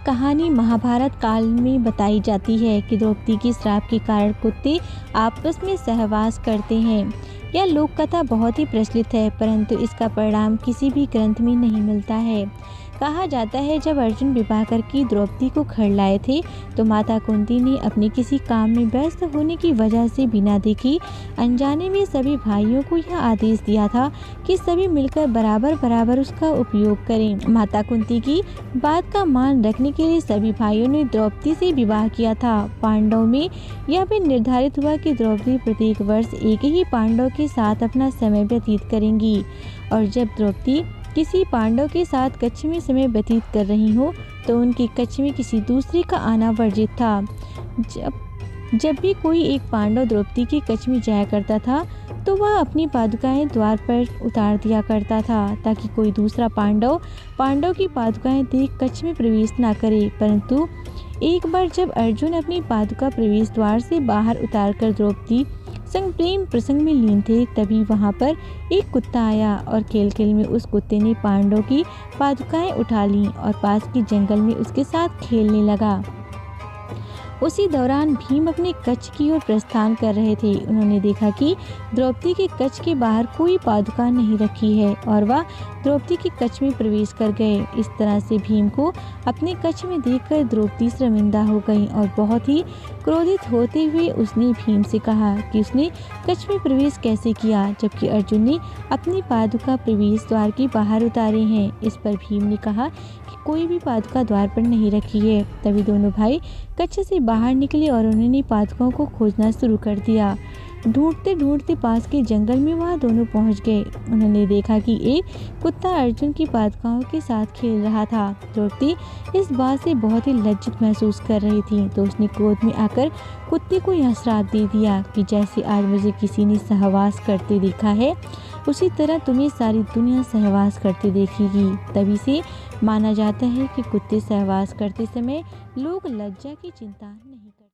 कहानी महाभारत काल में बताई जाती है कि द्रौपदी के श्राप के कारण कुत्ते आपस में सहवास करते हैं। यह लोक कथा बहुत ही प्रचलित है, परंतु इसका परिणाम किसी भी ग्रंथ में नहीं मिलता है। कहा जाता है जब अर्जुन विवाह करके द्रौपदी को घर लाए थे तो माता कुंती ने अपने किसी काम में व्यस्त होने की वजह से बिना देखे अनजाने में सभी भाइयों को यह आदेश दिया था कि सभी मिलकर बराबर बराबर उसका उपयोग करें। माता कुंती की बात का मान रखने के लिए सभी भाइयों ने द्रौपदी से विवाह किया था। पांडव में यह भी निर्धारित हुआ कि द्रौपदी प्रत्येक वर्ष एक ही पांडव के साथ अपना समय व्यतीत करेंगी और जब द्रौपदी किसी पांडव के साथ कच्छ में समय व्यतीत कर रही हो तो उनके कच्छ में किसी दूसरे का आना वर्जित था। जब भी कोई एक पांडव द्रौपदी के कच्छ में जाया करता था तो वह अपनी पादुकाएं द्वार पर उतार दिया करता था ताकि कोई दूसरा पांडव की पादुकाएं देख कच्छ में प्रवेश न करे। परंतु एक बार जब अर्जुन अपनी पादुका प्रवेश द्वार से बाहर उतारकर द्रौपदी संग प्रेम प्रसंग में लीन थे, तभी वहां पर एक कुत्ता आया और खेल में उस कुत्ते ने पांडव की पादुकाएं उठा लीं और पास के जंगल में उसके साथ खेलने लगा। उसी दौरान भीम अपने कच्छ की ओर प्रस्थान कर रहे थे। उन्होंने देखा कि द्रौपदी के कच्छ के बाहर कोई पादुका नहीं रखी है और वह द्रौपदी के कच्छ में प्रवेश कर गए। इस तरह से भीम को अपने कच्छ में देखकर द्रौपदी शर्मिंदा हो गई और बहुत ही क्रोधित होते हुए उसने भीम से कहा कि उसने कच्छ में प्रवेश कैसे किया जबकि अर्जुन ने अपनी पादुका प्रवेश द्वार के बाहर उतारे हैं। इस पर भीम ने कहा कि कोई भी पादुका द्वार पर नहीं रखी है। तभी दोनों भाई कच्छ से बाहर निकले और उन्होंने पादुकाओं को खोजना शुरू कर दिया। ढूंढते ढूंढते पास के जंगल में वह दोनों पहुंच गए। उन्होंने देखा कि एक कुत्ता अर्जुन की पादुकाओं के साथ खेल रहा था। द्रौपदी इस बात से बहुत ही लज्जित महसूस कर रही थी तो उसने क्रोध में आकर कुत्ते को यह श्राप दे दिया कि जैसे आज मुझे किसी ने सहवास करते देखा है उसी तरह तुम्हें सारी दुनिया सहवास करते देखेगी। तभी से माना जाता है कि कुत्ते सहवास करते समय लोग लज्जा की चिंता नहीं